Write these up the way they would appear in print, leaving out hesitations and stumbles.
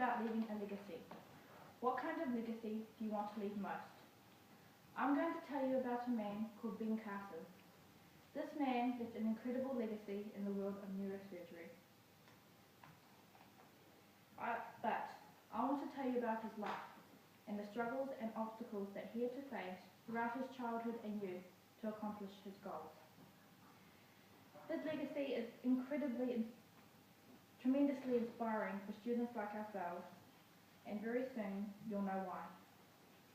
about leaving a legacy. What kind of legacy do you want to leave most? I'm going to tell you about a man called Ben Carson. This man left an incredible legacy in the world of neurosurgery. But I want to tell you about his life and the struggles and obstacles that he had to face throughout his childhood and youth to accomplish his goals. His legacy is tremendously inspiring for students like ourselves, and very soon you'll know why.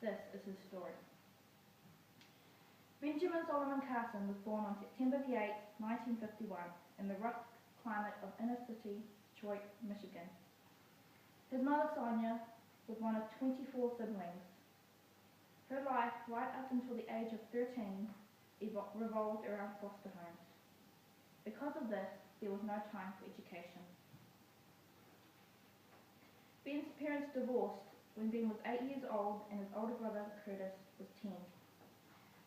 This is his story. Benjamin Solomon Carson was born on September 8, 1951, in the rough climate of inner city Detroit, Michigan. His mother Sonia was one of 24 siblings. Her life, right up until the age of 13, revolved around foster homes. Because of this, there was no time for education. Ben's parents divorced when Ben was 8 years old and his older brother Curtis was 10.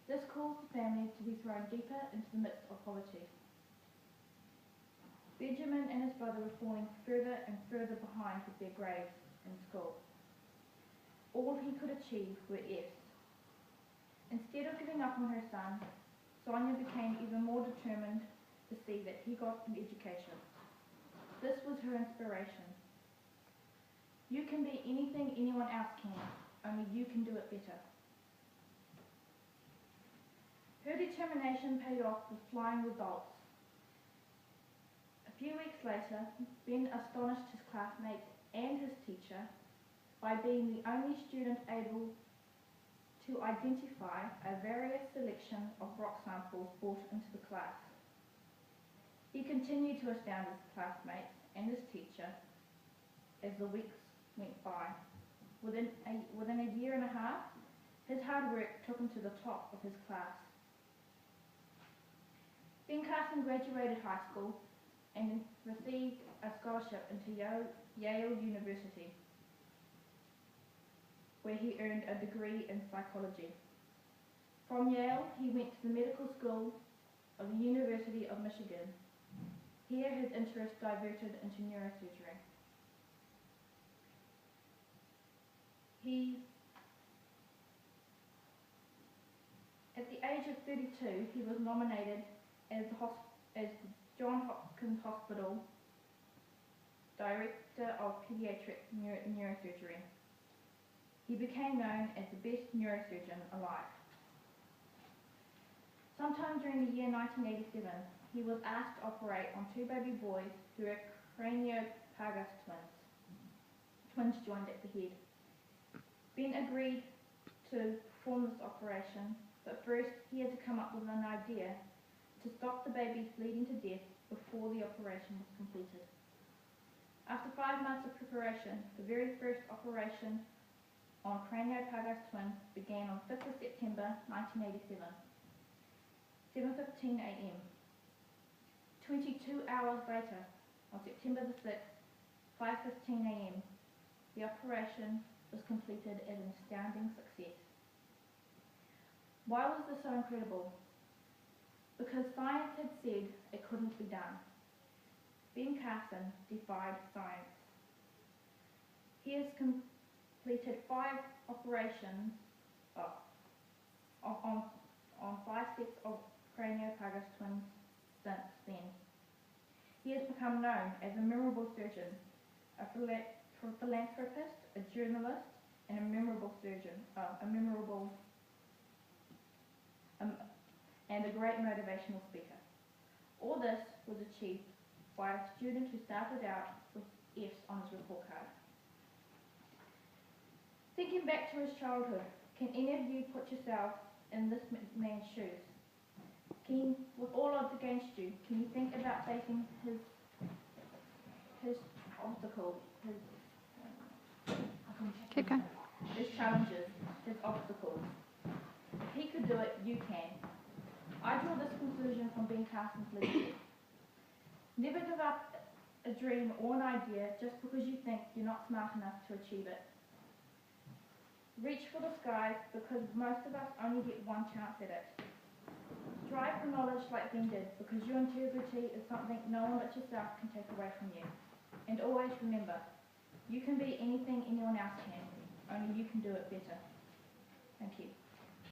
This caused the family to be thrown deeper into the midst of poverty. Benjamin and his brother were falling further and further behind with their grades in school. All he could achieve were F's. Instead of giving up on her son, Sonia became even more determined to see that he got an education. This was her inspiration. You can be anything anyone else can, only you can do it better. Her determination paid off with flying results. A few weeks later, Ben astonished his classmates and his teacher by being the only student able to identify a various selection of rock samples brought into the class. He continued to astound his classmates and his teacher as the weeks went by. Within a year and a half, his hard work took him to the top of his class. Ben Carson graduated high school and received a scholarship into Yale University, where he earned a degree in psychology. From Yale, he went to the medical school of the University of Michigan. Here, his interest diverted into neurosurgery. At the age of 32, he was nominated as the Johns Hopkins Hospital Director of Pediatric Neurosurgery. He became known as the best neurosurgeon alive. Sometime during the year 1987, he was asked to operate on 2 baby boys who were craniopagus twins. Twins joined at the head. Ben agreed to perform this operation, but first he had to come up with an idea to stop the babies bleeding to death before the operation was completed. After 5 months of preparation, the very first operation on craniopagus twins began on 5th of September 1987, 7:15 a.m. 22 hours later, on September the 6th, 5:15 a.m., the operation was completed as an astounding success. Why was this so incredible? Because science had said it couldn't be done. Ben Carson defied science. He has completed 5 operations on 5 sets of craniopagus twins since then. He has become known as a memorable surgeon, a philanthropist, a journalist, and a memorable surgeon, and a great motivational speaker. All this was achieved by a student who started out with F's on his report card. Thinking back to his childhood, can any of you put yourself in this man's shoes? With all odds against you, can you think about facing his obstacles, Keep going. his challenges, his obstacles? If he could do it, you can. I draw this conclusion from Ben Carson's legacy. Never give up a dream or an idea just because you think you're not smart enough to achieve it. Reach for the skies because most of us only get one chance at it. Strive for knowledge like Ben did because your integrity is something no one but yourself can take away from you. And always remember, You can be anything anyone else can, only you can do it better. Thank you.